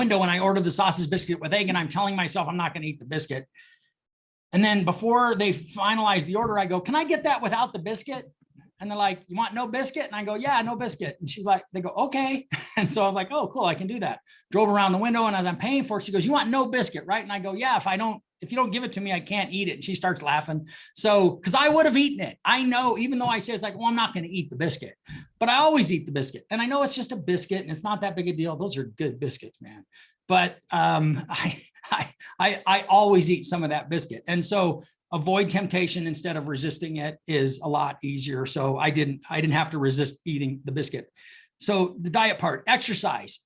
window and I order the sausage biscuit with egg, and I'm telling myself I'm not going to eat the biscuit. And then before they finalize the order, I go, can I get that without the biscuit? And they're like, you want no biscuit? And I go, yeah, no biscuit. And she's like, they go, okay. And so I was like, oh, cool, I can do that. Drove around the window, and as I'm paying for it, she goes, you want no biscuit, right? And I go, yeah, if you don't give it to me, I can't eat it. And she starts laughing. So, because I would have eaten it. I know, even though I say it's like, well, I'm not going to eat the biscuit, but I always eat the biscuit. And I know it's just a biscuit and it's not that big a deal. Those are good biscuits, man. But I always eat some of that biscuit. And so avoid temptation instead of resisting it is a lot easier. So I didn't have to resist eating the biscuit. So the diet part, exercise.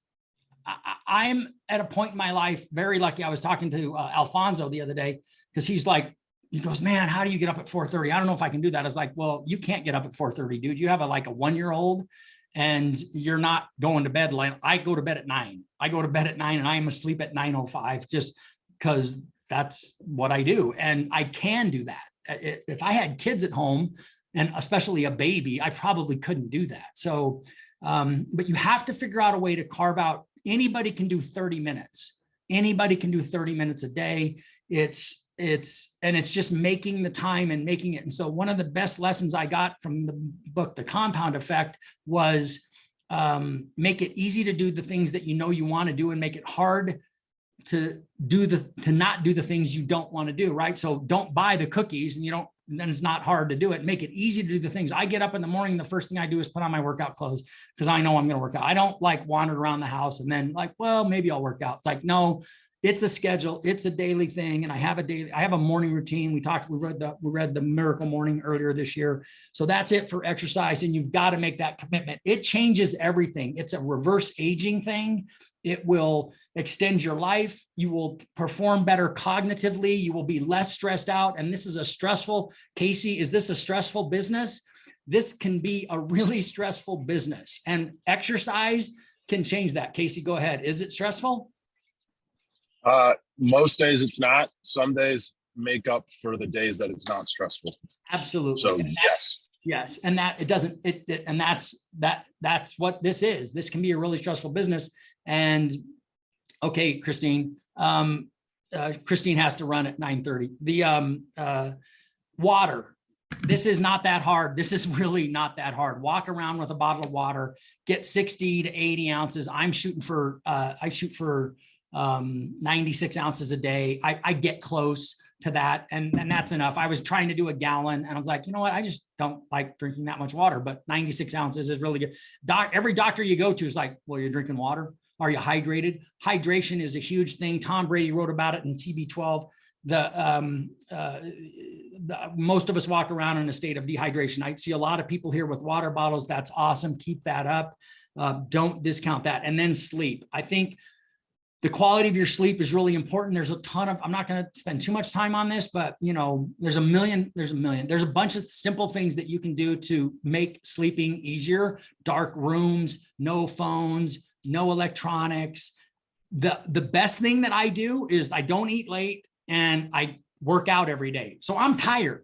I'm at a point in my life, very lucky. I was talking to Alfonso the other day, because he goes, man, how do you get up at 4:30? I don't know if I can do that. I was like, well, you can't get up at 4:30, dude. You have a 1-year-old and you're not going to bed. Like, I go to bed at 9. I go to bed at 9 and I am asleep at 9:05, just because that's what I do. And I can do that. If I had kids at home, and especially a baby, I probably couldn't do that. So, but you have to figure out a way to carve out. Anybody can do 30 minutes. Anybody can do 30 minutes a day. It's just making the time and making it. And so one of the best lessons I got from the book, The Compound Effect, was make it easy to do the things that you know you want to do, and make it hard to not do the things you don't want to do, right? So don't buy the cookies, and then it's not hard to do it. Make it easy to do the things. I get up in the morning, the first thing I do is put on my workout clothes, because I know I'm going to work out. I don't like wander around the house and then like, well, maybe I'll work out. It's like, no, it's a schedule. It's a daily thing. And I have a morning routine. We read the Miracle Morning earlier this year. So that's it for exercise. And you've got to make that commitment. It changes everything. It's a reverse aging thing. It will extend your life. You will perform better cognitively. You will be less stressed out. And this is Casey, is this a stressful business? This can be a really stressful business, and exercise can change that. Casey, go ahead. Is it stressful? Most days it's not. Some days make up for the days that it's not stressful. Absolutely. So yes. Yes. And that and that's what this is. This can be a really stressful business. And okay, Christine, Christine has to run at 9:30. The water. This is not that hard. This is really not that hard. Walk around with a bottle of water, get 60 to 80 ounces. I shoot for 96 ounces a day. I get close to that. And that's enough. I was trying to do a gallon and I was like, you know what? I just don't like drinking that much water, but 96 ounces is really good. Every doctor you go to is like, well, you're drinking water. Are you hydrated? Hydration is a huge thing. Tom Brady wrote about it in TB12. Most of us walk around in a state of dehydration. I see a lot of people here with water bottles. That's awesome. Keep that up. Don't discount that. And then sleep. I think the quality of your sleep is really important. There's a ton of, I'm not going to spend too much time on this, but there's a bunch of simple things that you can do to make sleeping easier. Dark rooms, no phones, no electronics. The best thing that I do is I don't eat late and I work out every day. So I'm tired.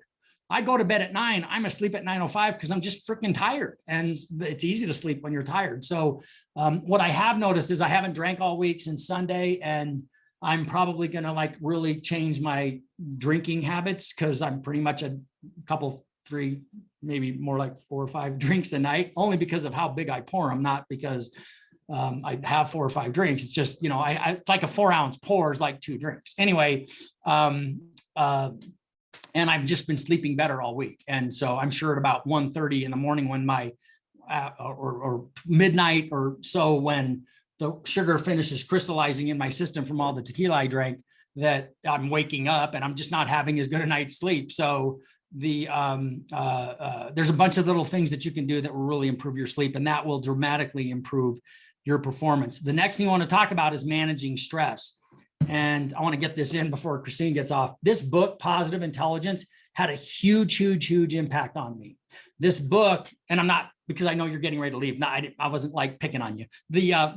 I go to bed at 9. I'm asleep at 9:05 because I'm just freaking tired. And it's easy to sleep when you're tired. So what I have noticed is I haven't drank all week since Sunday, and I'm probably going to really change my drinking habits, because I'm pretty much a couple, 3, maybe more like 4 or 5 drinks a night, only because of how big I pour them, not because I have 4 or 5 drinks. It's just, it's like a 4-ounce pour is like 2 drinks. Anyway, and I've just been sleeping better all week. And so I'm sure at about 1:30 in the morning, when my, or midnight or so, when the sugar finishes crystallizing in my system from all the tequila I drank, that I'm waking up and I'm just not having as good a night's sleep. So there's a bunch of little things that you can do that will really improve your sleep, and that will dramatically improve your performance. The next thing I want to talk about is managing stress. And I want to get this in before Christine gets off. This book, Positive Intelligence, had a huge, huge, huge impact on me. This book, and I'm not, because I know you're getting ready to leave. No, I wasn't picking on you.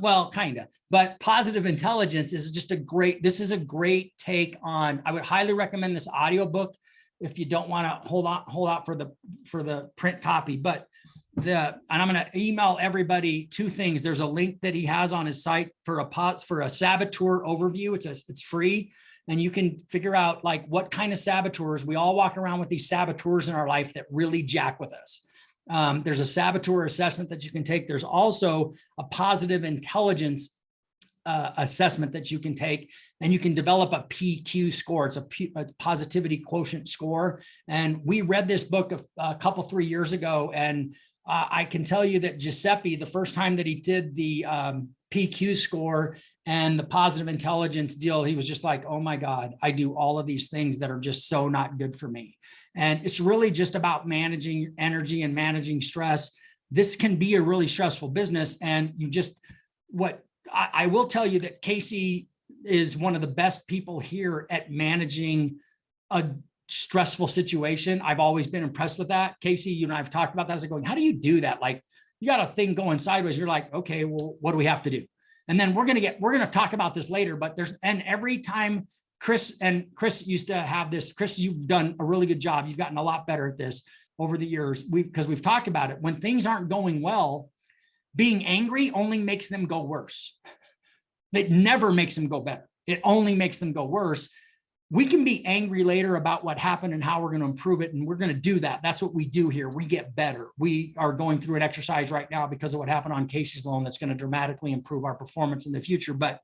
Well, kind of, but Positive Intelligence is just this is a great take on, I would highly recommend this audiobook if you don't want to hold out for the print copy. But and I'm going to email everybody two things. There's a link that he has on his site for a saboteur overview. It's free. And you can figure out like what kind of saboteurs. We all walk around with these saboteurs in our life that really jack with us. There's a saboteur assessment that you can take. There's also a positive intelligence assessment that you can take, and you can develop a PQ score. It's a positivity quotient score. And we read this book a couple, 3 years ago. And I can tell you that Giuseppe, the first time that he did the PQ score and the positive intelligence deal, he was just like, oh my God, I do all of these things that are just so not good for me. And it's really just about managing energy and managing stress. This can be a really stressful business. And I will tell you that Casey is one of the best people here at managing a stressful situation. I've always been impressed with that. Casey, you and I have talked about that. I was like going, how do you do that? Like you got a thing going sideways. You're like, okay, well, what do we have to do? And then we're going to talk about this later, but every time Chris used to have this, Chris, you've done a really good job. You've gotten a lot better at this over the years. Because we've talked about it. When things aren't going well, being angry only makes them go worse. It never makes them go better. It only makes them go worse. We can be angry later about what happened and how we're going to improve it. And we're going to do that. That's what we do here. We get better. We are going through an exercise right now because of what happened on Casey's loan that's going to dramatically improve our performance in the future. But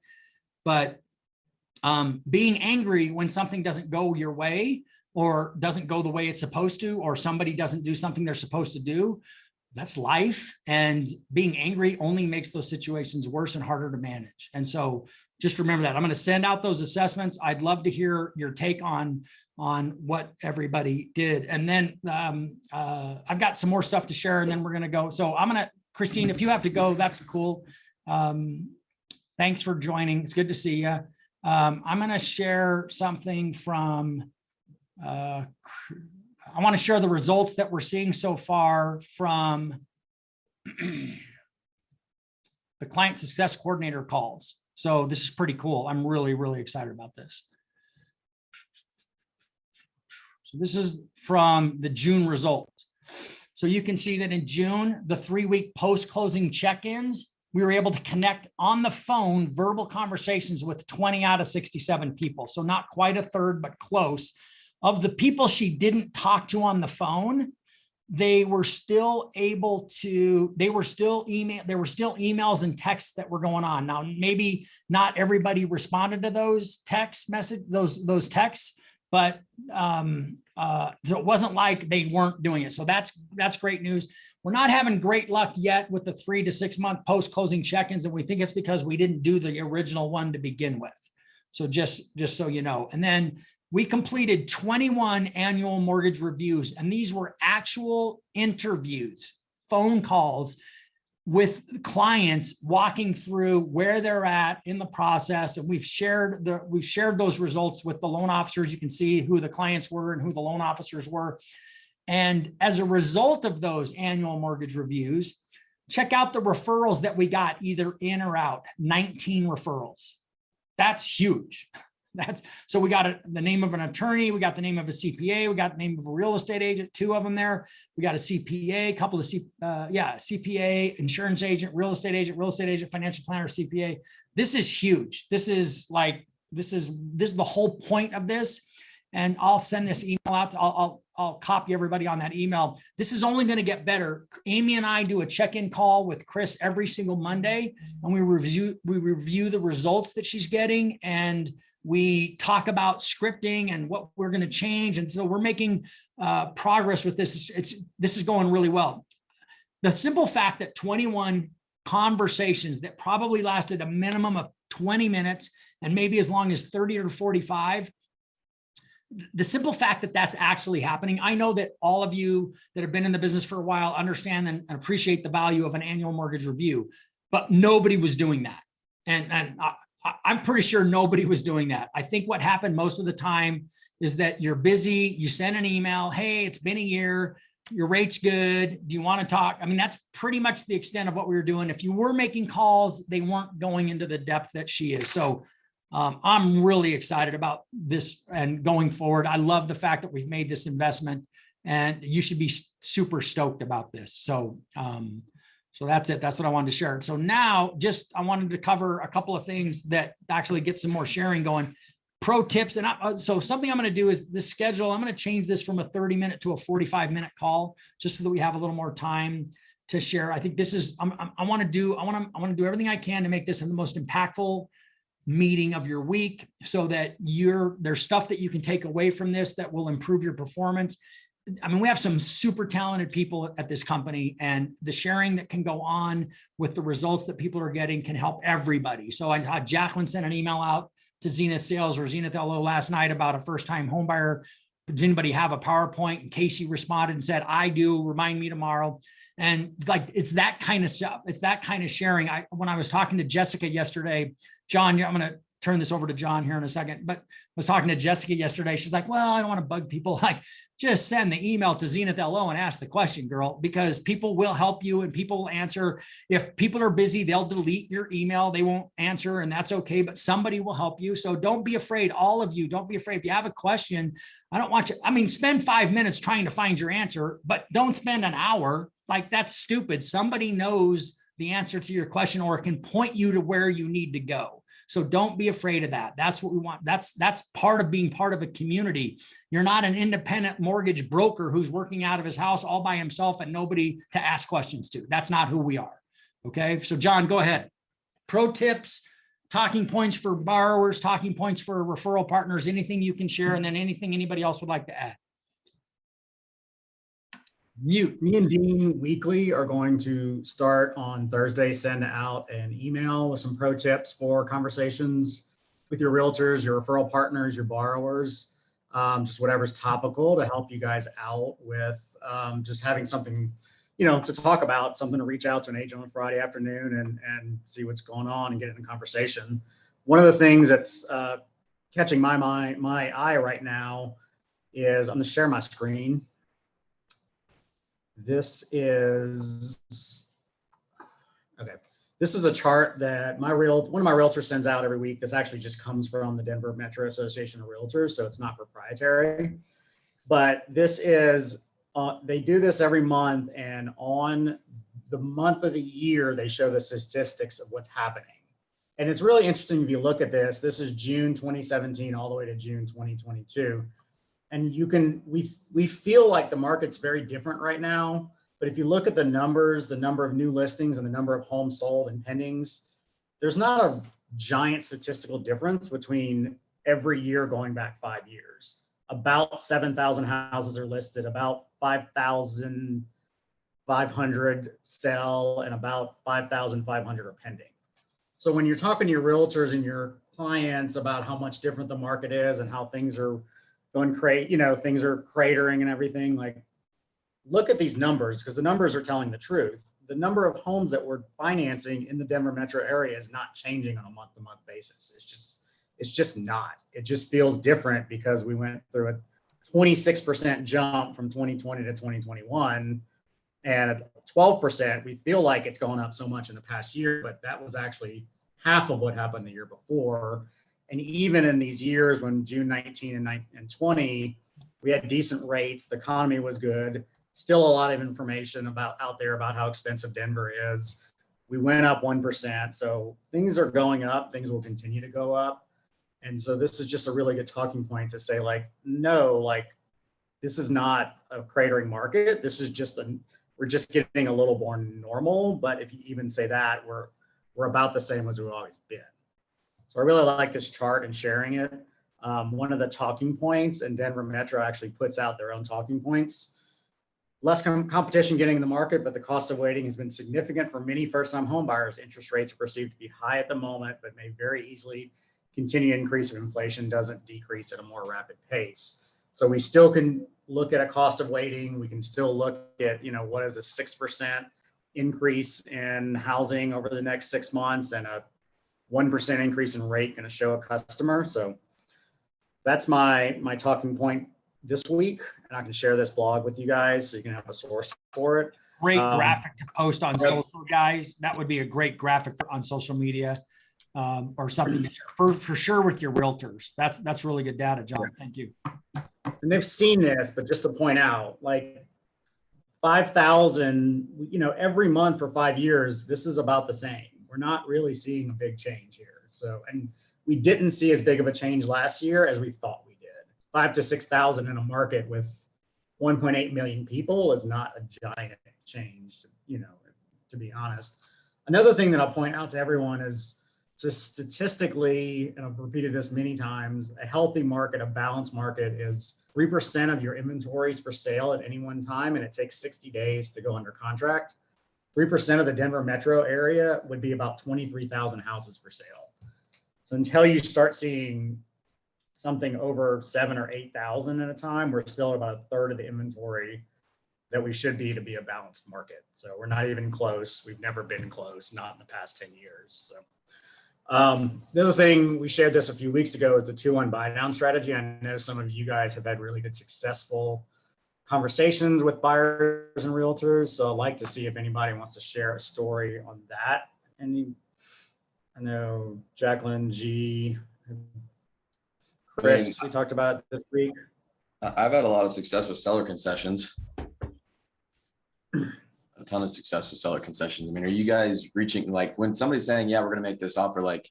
being angry when something doesn't go your way or doesn't go the way it's supposed to, or somebody doesn't do something they're supposed to do, that's life. And being angry only makes those situations worse and harder to manage. And so just remember that. I'm going to send out those assessments. I'd love to hear your take on what everybody did. And then I've got some more stuff to share, and then we're going to go. So I'm going to, Christine, if you have to go, that's cool. Thanks for joining. It's good to see you. I'm going to share something from, I want to share the results that we're seeing so far from the client success coordinator calls. So this is pretty cool. I'm really, really excited about this. So this is from the June result. So you can see that in June, the 3-week post-closing check-ins, we were able to connect on the phone verbal conversations with 20 out of 67 people. So not quite a third, but close. Of the people she didn't talk to on the phone, they were still emails and texts that were going on. Now, maybe not everybody responded to those texts, but so it wasn't like they weren't doing it. So that's great news. We're not having great luck yet with the 3 to 6 month post-closing check-ins, and we think it's because we didn't do the original one to begin with. So just so you know. And then we completed 21 annual mortgage reviews, and these were actual interviews, phone calls with clients walking through where they're at in the process. And we've shared those results with the loan officers. You can see who the clients were and who the loan officers were. And as a result of those annual mortgage reviews, check out the referrals that we got either in or out, 19 referrals. That's huge. So we got the name of an attorney, we got the name of a CPA, we got the name of a real estate agent, 2 of them there. We got a CPA, a couple of CPA, insurance agent, real estate agent, financial planner, CPA. This is huge. This is the whole point of this. And I'll send this email out. I'll copy everybody on that email. This is only going to get better. Amy and I do a check-in call with Chris every single Monday, and we review the results that she's getting, and we talk about scripting and what we're going to change. And so we're making progress with this. This is going really well. The simple fact that 21 conversations that probably lasted a minimum of 20 minutes and maybe as long as 30 or 45, the simple fact that that's actually happening. I know that all of you that have been in the business for a while understand and appreciate the value of an annual mortgage review, but nobody was doing that. And I'm pretty sure nobody was doing that. I think what happened most of the time is that you're busy, you send an email, hey, it's been a year, your rate's good, do you want to talk? I mean, that's pretty much the extent of what we were doing. If you were making calls, they weren't going into the depth that she is. So I'm really excited about this and going forward. I love the fact that we've made this investment, and you should be super stoked about this. So, so that's it. That's what I wanted to share. So now I wanted to cover a couple of things that actually get some more sharing going. Pro tips. And so something I'm going to do is this schedule. I'm going to change this from a 30-minute to a 45-minute call, just so that we have a little more time to share. I think this is, I want to do everything I can to make this the most impactful meeting of your week, so that there's stuff that you can take away from this that will improve your performance. I mean, we have some super talented people at this company, and the sharing that can go on with the results that people are getting can help everybody. So I had Jacqueline sent an email out to Zenith Sales or Zenith LO last night about a first-time home buyer. Does anybody have a PowerPoint? And Casey responded and said, I do, remind me tomorrow. And like, it's that kind of stuff. It's that kind of sharing. When I was talking to Jessica yesterday, John, I'm going to turn this over to John here in a second, but I was talking to Jessica yesterday. She's like, well, I don't want to bug people. Like, just send the email to Zenith LO and ask the question, girl, because people will help you and people will answer. If people are busy, they'll delete your email. They won't answer, and that's okay, but somebody will help you. So don't be afraid. All of you, don't be afraid. If you have a question, I don't want you, I mean, spend 5 minutes trying to find your answer, but don't spend an hour. Like, that's stupid. Somebody knows the answer to your question or can point you to where you need to go. So don't be afraid of that. That's what we want. That's part of being part of a community. You're not an independent mortgage broker who's working out of his house all by himself and nobody to ask questions to. That's not who we are. Okay. So John, go ahead. Pro tips, talking points for borrowers, talking points for referral partners, anything you can share, and then anything anybody else would like to add. Mute. Me and Dean weekly are going to start on Thursday, send out an email with some pro tips for conversations with your realtors, your referral partners, your borrowers, just whatever's topical to help you guys out with just having something, to talk about, something to reach out to an agent on Friday afternoon and see what's going on and get in the conversation. One of the things that's catching my eye right now is I'm going to share my screen. This is a chart that one of my realtors sends out every week. This actually just comes from the Denver Metro Association of Realtors, so it's not proprietary. But this is, they do this every month, and on the month of the year, they show the statistics of what's happening. And it's really interesting if you look at this. This is June 2017 all the way to June 2022. And we feel like the market's very different right now, but if you look at the numbers, the number of new listings and the number of homes sold and pendings, there's not a giant statistical difference between every year going back 5 years. About 7,000 houses are listed, about 5,500 sell, and about 5,500 are pending. So when you're talking to your realtors and your clients about how much different the market is and how things are things are cratering and everything, like, look at these numbers, because the numbers are telling the truth. The number of homes that we're financing in the Denver metro area is not changing on a month-to-month basis. It's just not. It just feels different because we went through a 26% jump from 2020 to 2021, and at 12%, we feel like it's gone up so much in the past year, but that was actually half of what happened the year before. And even in these years when June 19 and 20, we had decent rates, the economy was good, still a lot of information out there about how expensive Denver is. We went up 1%. So things are going up, things will continue to go up. And so this is just a really good talking point to say, like, no, like, this is not a cratering market. This is just we're just getting a little more normal. But if you even say that, we're about the same as we've always been. So I really like this chart and sharing it. One of the talking points, and Denver Metro actually puts out their own talking points. Less competition getting in the market, but the cost of waiting has been significant for many first-time home buyers. Interest rates are perceived to be high at the moment, but may very easily continue to increase if inflation doesn't decrease at a more rapid pace. So we still can look at a cost of waiting. We can still look at, what is a 6% increase in housing over the next 6 months and a 1% increase in rate going to show a customer. So that's my talking point this week, and I can share this blog with you guys so you can have a source for it. Great graphic to post on social, guys. That would be a great graphic on social media, or something to share for sure with your realtors. That's really good data, John. Thank you. and they've seen this, but just to point out, like 5,000, every month for 5 years, this is about the same. We're not really seeing a big change here. So, and we didn't see as big of a change last year as we thought we did. 5,000 to 6,000 in a market with 1.8 million people is not a giant change, to be honest. Another thing that I'll point out to everyone is just statistically, and I've repeated this many times, a healthy market, a balanced market is 3% of your inventories for sale at any one time, and it takes 60 days to go under contract. 3% of the Denver metro area would be about 23,000 houses for sale. So until you start seeing something over 7,000 or 8,000 at a time, we're still at about a third of the inventory that we should be to be a balanced market. So we're not even close. We've never been close, not in the past 10 years. So the other thing, we shared this a few weeks ago, is the 2-1 buy down strategy. I know some of you guys have had really good, successful conversations with buyers and realtors. So I'd like to see if anybody wants to share a story on that. And I know Jacqueline, G, Chris, we talked about this week. I've had a lot of success with seller concessions. A ton of success with seller concessions. I mean, are you guys reaching, like, when somebody's saying, yeah, we're going to make this offer, like,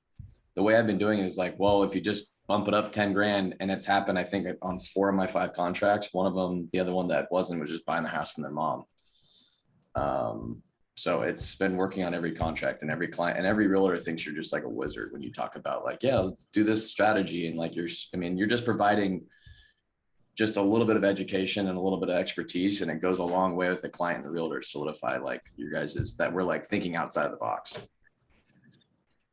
the way I've been doing it is like, well, if you just bump it up 10 grand, and it's happened, I think, on 4 of my 5 contracts. One of them, the other one that wasn't, was just buying the house from their mom. So it's been working on every contract, and every client and every realtor thinks you're just like a wizard when you talk about, like, yeah, let's do this strategy. And like, you're just providing just a little bit of education and a little bit of expertise, and it goes a long way with the client and the realtor to solidify, like, you guys, is that we're like thinking outside of the box.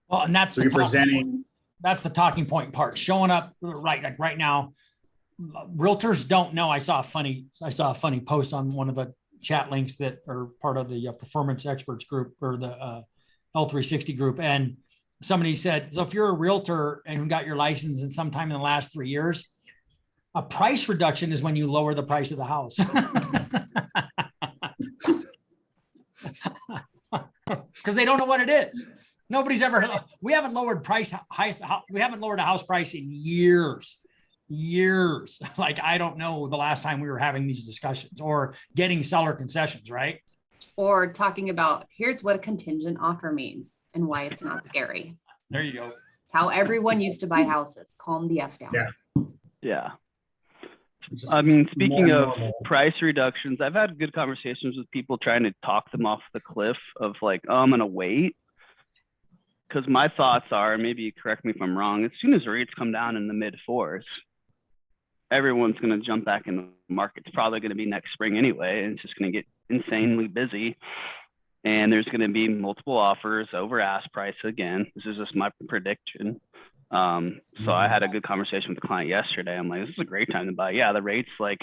Well, and that's So you're presenting. That's the talking point part. Showing up right now. Realtors don't know. I saw a funny post on one of the chat links that are part of the performance experts group, or the L360 group. And somebody said, so if you're a realtor and got your license in sometime in the last 3 years, a price reduction is when you lower the price of the house. Because they don't know what it is. Nobody's ever, we haven't lowered a house price in years. Like, I don't know the last time we were having these discussions or getting seller concessions, right? Or talking about, here's what a contingent offer means and why it's not scary. There you go. It's how everyone used to buy houses. Calm the F down. Yeah. I mean, speaking of price reductions, I've had good conversations with people trying to talk them off the cliff of like, oh, I'm going to wait. Because my thoughts are, maybe correct me if I'm wrong, as soon as rates come down in the mid-4s, everyone's going to jump back in the market. It's probably going to be next spring anyway, and it's just going to get insanely busy. And there's going to be multiple offers over ask price again. This is just my prediction. So I had a good conversation with the client yesterday. I'm like, this is a great time to buy. Yeah, the rate's like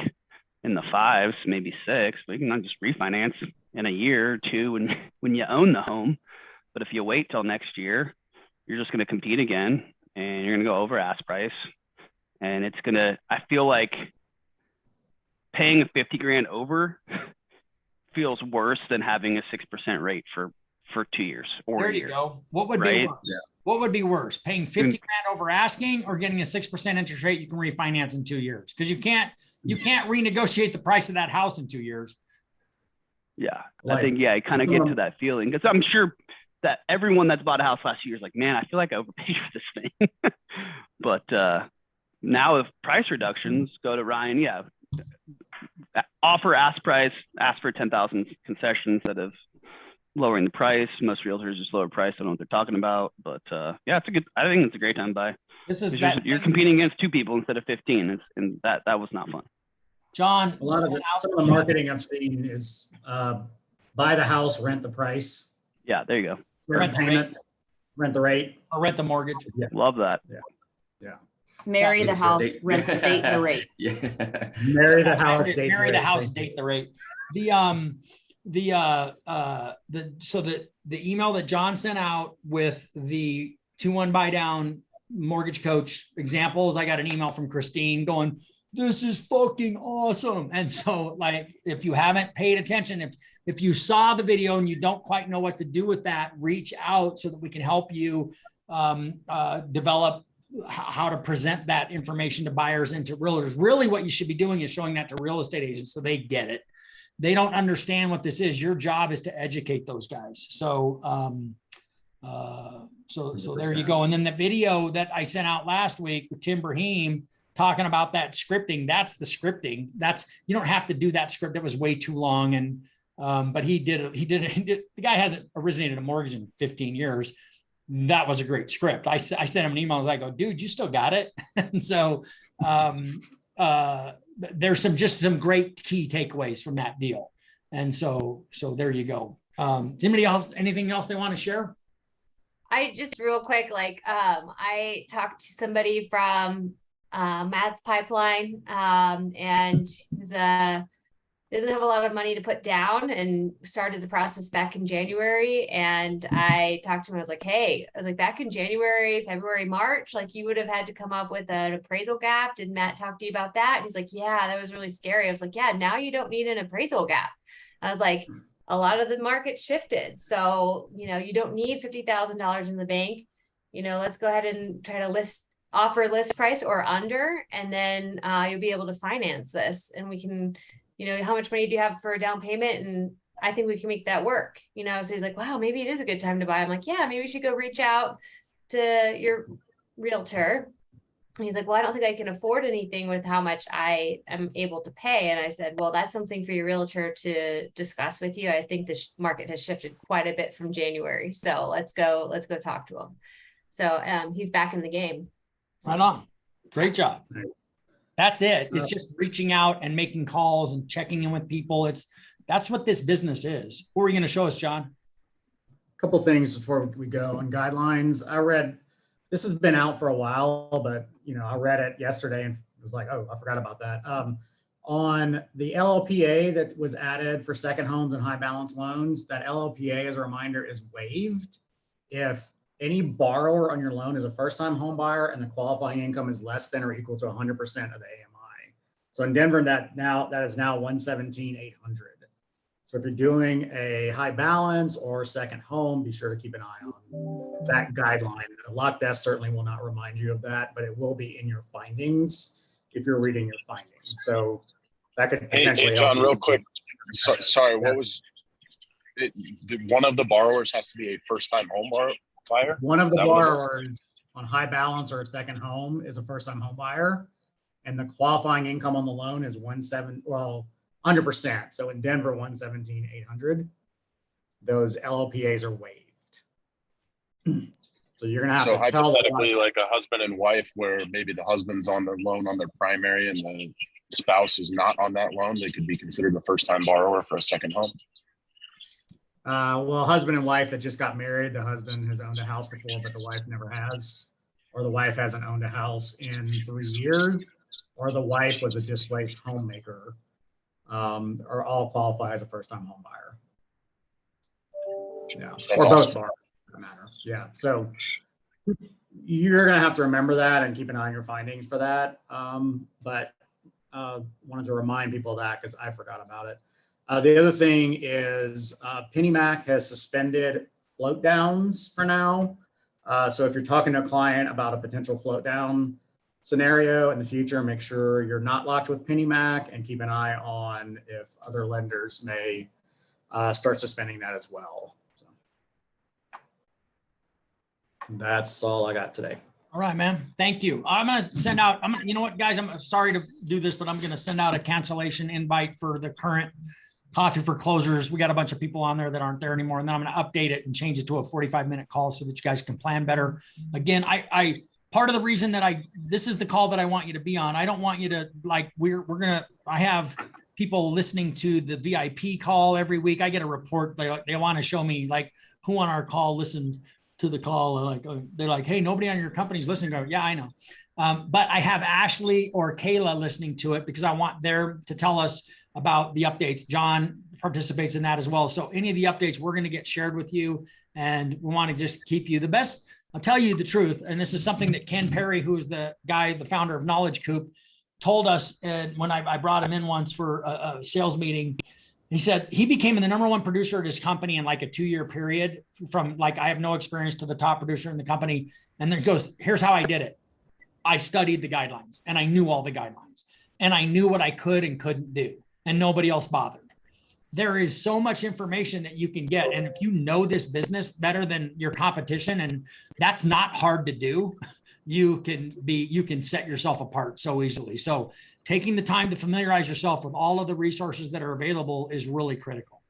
in the 5s, maybe 6. We can just refinance in a year or two when you own the home. But if you wait till next year, you're just going to compete again, and you're going to go over ask price. And it's going to, I feel like paying a 50 grand over feels worse than having a 6% rate for 2 years or there a year. you go. What would be worse? Yeah. What would be worse? Paying 50 grand over asking, or getting a 6% interest rate you can refinance in 2 years? Because you can't renegotiate the price of that house in 2 years. Yeah. I think, I kind of get to that feeling, because I'm sure that everyone that's bought a house last year is like, man, I feel like I overpaid for this thing. But now if price reductions go to Ryan, offer ask price, ask for 10,000 concession instead of lowering the price. Most realtors just lower price. I don't know what they're talking about, but I think it's a great time to buy. This is you're competing against 2 people instead of 15. And that was not fun. John, Some of the marketing I've seen is buy the house, rent the price. Yeah, there you go. Rent the rate. Rent the rate. Or rent the mortgage. Yeah. Love that. Yeah. Marry the house, rent the date the rate. Yeah. Marry the house, That's it. date Marry the the rate. house, date the rate. So the email that John sent out with the 2-1 buy down mortgage coach examples, I got an email from Christine going, this is fucking awesome. And so, like, if you haven't paid attention, if you saw the video and you don't quite know what to do with that, reach out so that we can help you develop how to present that information to buyers and to realtors. Really what you should be doing is showing that to real estate agents so they get it. They don't understand what this is. Your job is to educate those guys. So, so there you go. And then the video that I sent out last week with Tim Brahim talking about that scripting, that's the scripting. You don't have to do that script. It was way too long. And, but he did it. The guy hasn't originated a mortgage in 15 years. That was a great script. I sent him an email. I was like, oh, dude, you still got it. And so, there's some great key takeaways from that deal. And so there you go. Anybody else, anything else they want to share? I just real quick, I talked to somebody from Matt's pipeline, and he's doesn't have a lot of money to put down and started the process back in January. And I talked to him, I was like, back in January, February, March, you would have had to come up with an appraisal gap. Did Matt talk to you about that? And he's like, yeah, that was really scary. I was like, yeah, now you don't need an appraisal gap. I was like, a lot of the market shifted. So, you don't need $50,000 in the bank. Let's go ahead and try to offer list price or under, and then you'll be able to finance this. And we can, how much money do you have for a down payment? And I think we can make that work, So he's like, wow, maybe it is a good time to buy. I'm like, yeah, maybe we should go reach out to your realtor. And he's like, well, I don't think I can afford anything with how much I am able to pay. And I said, well, that's something for your realtor to discuss with you. I think the market has shifted quite a bit from January. So let's go talk to him. So he's back in the game. Right on. Great job. That's it. It's just reaching out and making calls and checking in with people. That's what this business is. What were you going to show us, John? A couple things before we go on guidelines. I read, this has been out for a while, but I read it yesterday and was like, oh, I forgot about that. On the LLPA that was added for second homes and high balance loans, that LLPA, as a reminder, is waived if any borrower on your loan is a first-time home buyer and the qualifying income is less than or equal to 100% of the AMI. So in Denver, that is now 117,800. So if you're doing a high balance or second home, be sure to keep an eye on that guideline. Lock Desk certainly will not remind you of that, but it will be in your findings if you're reading your findings. So that could potentially Hey, John, help you. real quick. Sorry, what was it? One of the borrowers has to be a first-time home buyer? One of the Is that what it is? borrowers on high balance or a second home is a first-time home buyer, and the qualifying income on the loan is 100%. So in Denver, 117,800. Those LLPAs are waived. So you're gonna have So to tell hypothetically, them. like a husband and wife, where maybe the husband's on their loan on their primary and the spouse is not on that loan, they could be considered a first-time borrower for a second home. Well, husband and wife that just got married, the husband has owned a house before, but the wife never has, or the wife hasn't owned a house in 3 years, or the wife was a displaced homemaker, or all qualify as a first-time home buyer. Yeah, That's or awesome. both borrowers, for that matter. Yeah, so you're gonna have to remember that and keep an eye on your findings for that. But wanted to remind people of that because I forgot about it. The other thing is PennyMac has suspended float downs for now. So if you're talking to a client about a potential float down scenario in the future, make sure you're not locked with PennyMac and keep an eye on if other lenders may start suspending that as well. So that's all I got today. All right, man. Thank you. I'm going to send out, you know what, guys, I'm sorry to do this, but I'm going to send out a cancellation invite for the current Coffee for Closers. We got a bunch of people on there that aren't there anymore. And then I'm going to update it and change it to a 45-minute call so that you guys can plan better. Again, I part of the reason that this is the call that I want you to be on. I don't want you to I have people listening to the VIP call every week. I get a report. They want to show me who on our call listened to the call. They're like, hey, nobody on your company's listening. I go, yeah, I know. But I have Ashley or Kayla listening to it because I want them to tell us about the updates. John participates in that as well. So any of the updates we're going to get shared with you, and we want to just keep you the best. I'll tell you the truth. And this is something that Ken Perry, who's the founder of Knowledge Coop, told us when I brought him in once for a sales meeting. He said he became the #1 producer at his company in a 2-year period from I have no experience to the top producer in the company. And then he goes, here's how I did it. I studied the guidelines and I knew all the guidelines and I knew what I could and couldn't do, and nobody else bothered. There is so much information that you can get. And if you know this business better than your competition, and that's not hard to do, you can set yourself apart so easily. So taking the time to familiarize yourself with all of the resources that are available is really critical.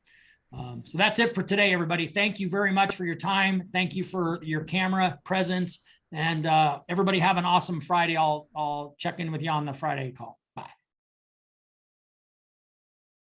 So that's it for today, everybody. Thank you very much for your time. Thank you for your camera presence, and everybody have an awesome Friday. I'll check in with you on the Friday call. Bye.